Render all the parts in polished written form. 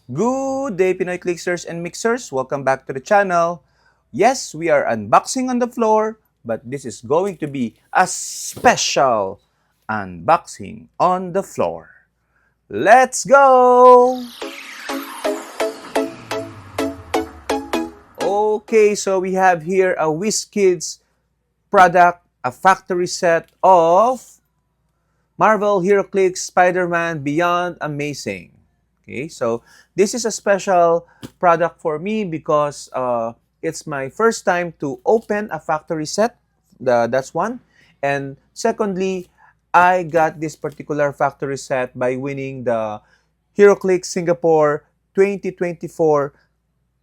Good day, Pinoy Clicksters and Mixers. Welcome back to the channel. Yes, we are unboxing on the floor, but this is going to be a special unboxing on the floor. Let's go! Okay, so we have here a WizKids product, a factory set of Marvel Heroclix Spider-Man Beyond Amazing. Okay, so this is a special product for me because it's my first time to open a factory set. That's one. And secondly, I got this particular factory set by winning the Heroclix Singapore 2024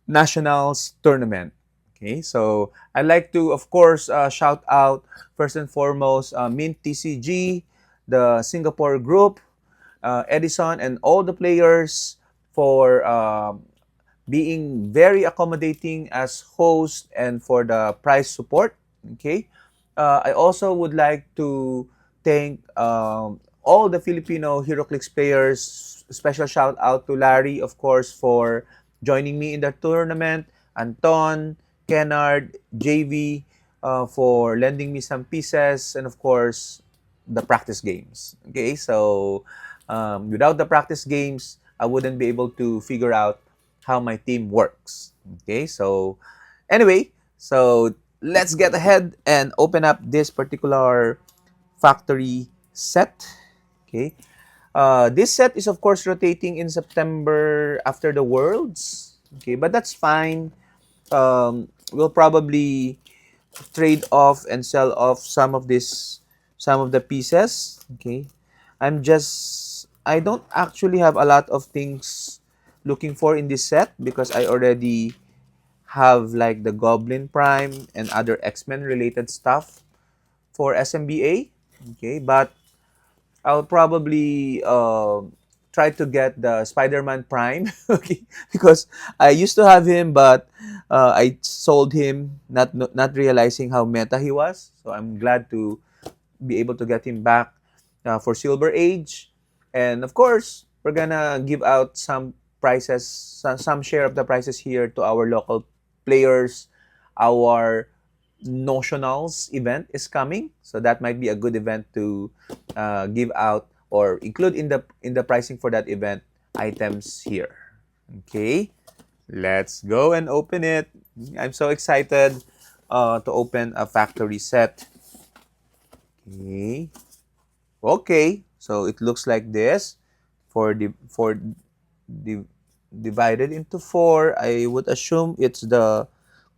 Nationals Tournament. Okay, so I'd like to, of course, shout out first and foremost Mint TCG, the Singapore group, Edison, and all the players for being very accommodating as host and for the prize support. Okay, I also would like to thank all the Filipino HeroClix players. Special shout out to Larry, of course, for joining me in the tournament. Anton, Kennard, JV, for lending me some pieces, and of course, the practice games. Okay, so without the practice games, I wouldn't be able to figure out how my team works. Okay, so anyway, so let's get ahead and open up this particular factory set. Okay, this set is of course rotating in September after the Worlds. Okay, but that's fine. We'll probably trade off and sell off some of the pieces. Okay, I don't actually have a lot of things looking for in this set because I already have like the Goblin Prime and other X-Men related stuff for SMBA. Okay, but I'll probably try to get the Spider-Man Prime. Okay, because I used to have him, but I sold him, not realizing how meta he was. So I'm glad to be able to get him back for Silver Age, and of course we're gonna give out some prizes, some share of the prizes here to our local players. Our Notionals event is coming, so that might be a good event to give out or include in the pricing for that event items here. Okay, let's go and open it. I'm so excited to open a factory set. Okay, okay, so it looks like this for divided into four. I would assume it's the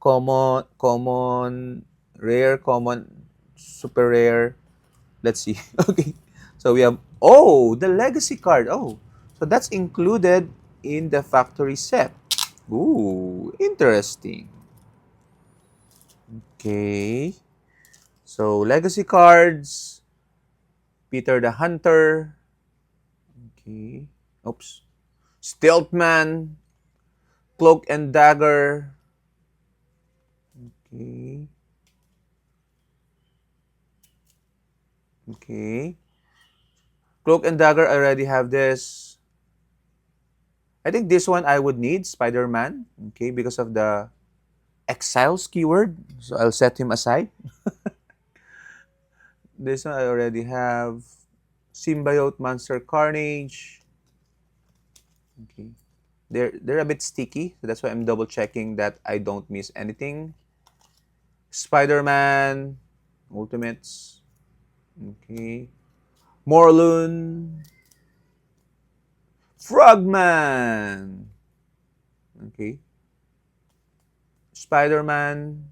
common, rare, common, super rare. Let's see. Okay, so we have, oh, the legacy card. Oh, so that's included in the factory set. Ooh, interesting. Okay, so legacy cards, Peter the Hunter. Okay, oops, Stealthman, Cloak and Dagger. Okay. Okay. Cloak and Dagger, I already have this. I think this one I would need, Spider-Man. Okay, because of the Exiles keyword. So I'll set him aside. This one I already have. Symbiote Monster Carnage. Okay. They're a bit sticky, so that's why I'm double checking that I don't miss anything. Spider-Man Ultimates. Okay. Morlun. Frogman. Okay. Spider-Man.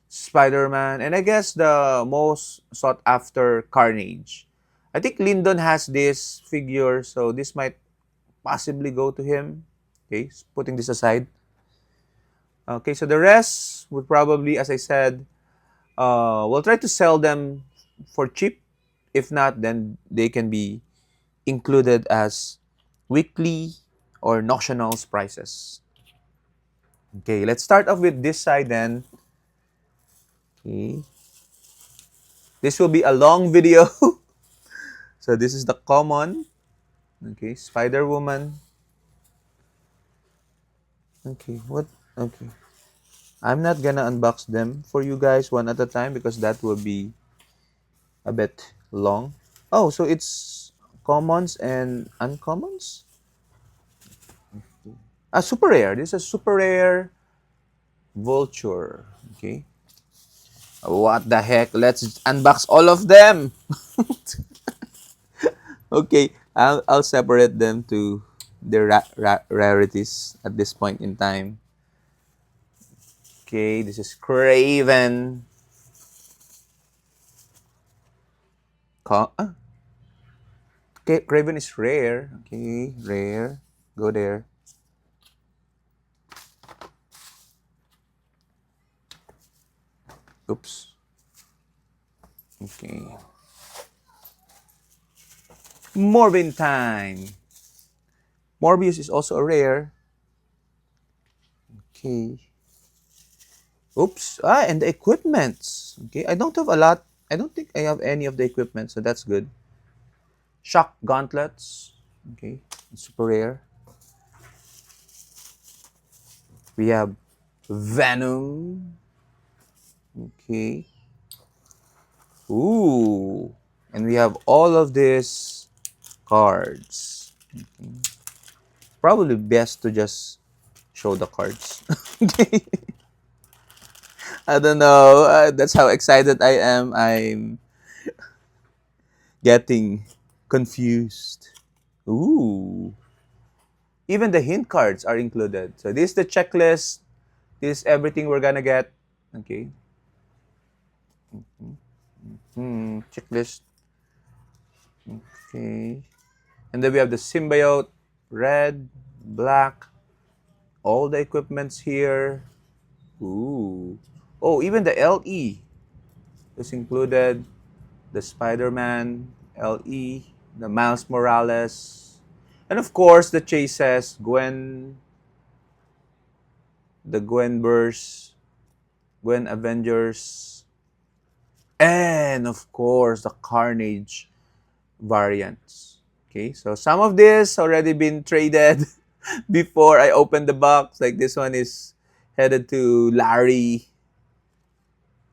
Spider-Man. And I guess the most sought after Carnage. I think Lyndon has this figure, so this might possibly go to him. Okay, putting this aside. Okay, so the rest would probably, as I said, we'll try to sell them for cheap. If not, then they can be included as weekly or notionals prices. Okay, let's start off with this side then. Okay. This will be a long video. So this is the common. Okay, Spider-Woman. Okay, what? Okay. I'm not gonna unbox them for you guys one at a time because that will be a bit long. Oh, so it's commons and uncommons? Super rare. This is a super rare vulture. Okay. What the heck? Let's unbox all of them. Okay, I'll separate them to the rarities at this point in time. Okay, this is Craven. Ah, okay, Craven is rare. Okay, rare. Go there. Oops. Okay. Morbin time. Morbius is also a rare. Okay. Oops. And the equipments. Okay, I don't have a lot. I don't think I have any of the equipment, so that's good. Shock gauntlets. Okay, super rare. We have Venom. Okay. Ooh. And we have all of these cards. Okay. Probably best to just show the cards. Okay. I don't know. That's how excited I am. I'm getting confused. Ooh. Even the hint cards are included. So this is the checklist. This is everything we're gonna get. Okay. Checklist. Okay. And then we have the symbiote, red, black, all the equipments here. Ooh. Oh, even the LE is included. The Spider-Man, LE, the Miles Morales, and of course the chases, the Gwenverse, Gwen Avengers, and of course the Carnage variants. Okay, so some of this already been traded before I opened the box. Like this one is headed to Larry.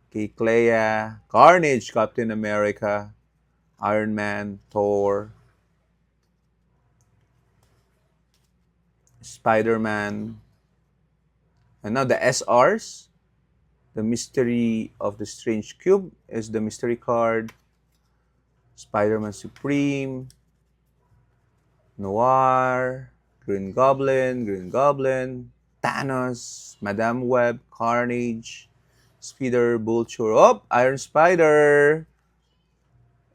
Okay, Clea, Carnage, Captain America, Iron Man, Thor, Spider-Man, and now the SRs. The Mystery of the Strange Cube is the mystery card. Spider-Man Supreme, Noir, Green Goblin, Thanos, Madame Web, Carnage, Speeder, Vulture, oh, Iron Spider,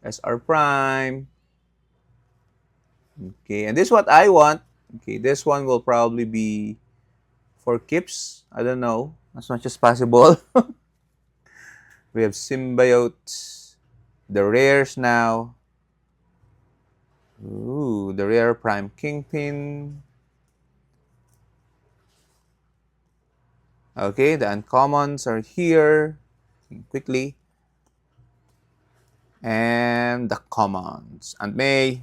SR Prime. Okay, and this is what I want. Okay, this one will probably be for keeps. I don't know, as much as possible. We have Symbiote, the rares now. Ooh, the rare Prime Kingpin. Okay, the uncommons are here. Quickly. And the commons. And May.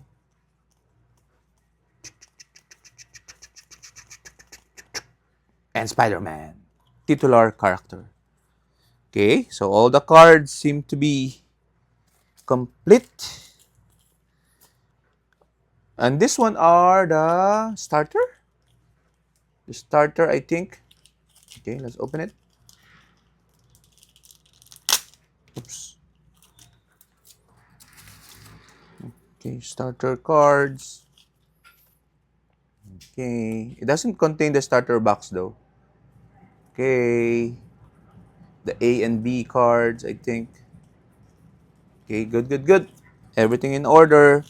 And Spider-Man. Titular character. Okay, so all the cards seem to be complete. And this one are the starter. The starter, I think. Okay, let's open it. Oops. Okay, starter cards. Okay, it doesn't contain the starter box though. Okay, the A and B cards, I think. Okay, good, good, good. Everything in order,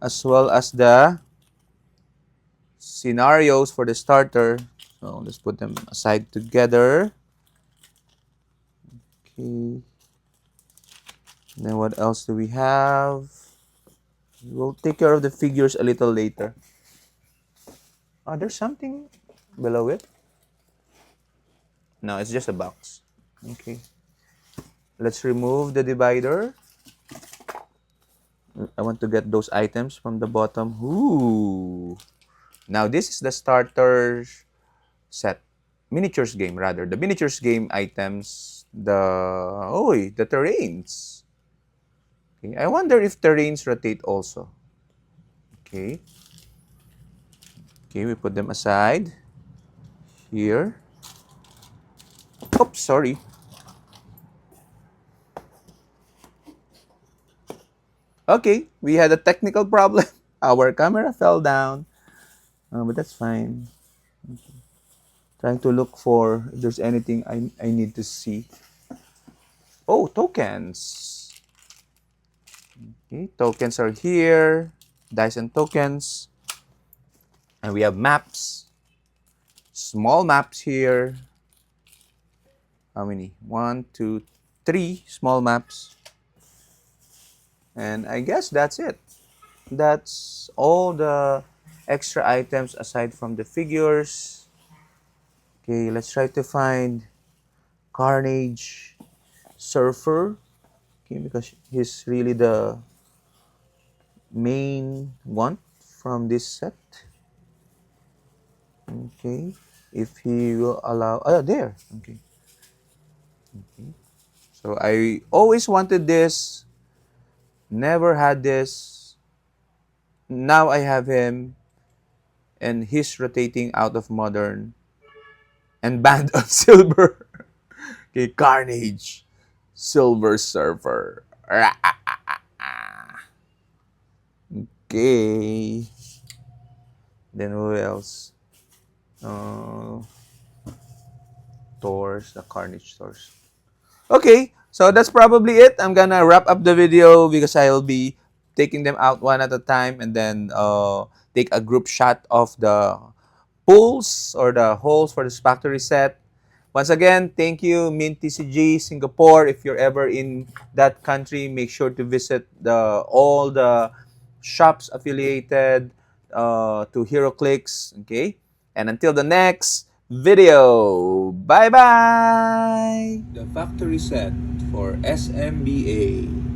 as well as the scenarios for the starter. So let's put them aside together. Okay. And then what else do we have? We'll take care of the figures a little later. Oh, there's something below it. No, it's just a box. Okay. Let's remove the divider. I want to get those items from the bottom. Ooh. Now this is the starter set. Miniatures game, rather. The miniatures game items, the terrains. Okay, I wonder if terrains rotate also. Okay. Okay, we put them aside. Here. Oops, sorry. Okay, we had a technical problem. Our camera fell down. But that's fine. Trying to look for if there's anything I need to see. Oh, tokens. Okay, tokens are here. Dice and tokens. And we have maps. Small maps here. How many? 1, 2, 3 small maps. And I guess that's it. That's all the extra items aside from the figures. Okay, let's try to find Carnage Surfer. Okay, because he's really the main one from this set. Okay, if he will allow. Oh, there. Okay. Okay. So I always wanted this. Never had this. Now I have him, and he's rotating out of modern and banned on silver. Okay, Carnage, Silver Surfer. Okay. Then who else? Tours, the Carnage Tours. Okay, so that's probably it. I'm gonna wrap up the video because I'll be taking them out one at a time and then take a group shot of the pools or the holes for this factory set. Once again, thank you, Mint TCG Singapore. If you're ever in that country, make sure to visit all the shops affiliated to Heroclix. Okay, and until the next video, bye bye. The factory set for SMBA.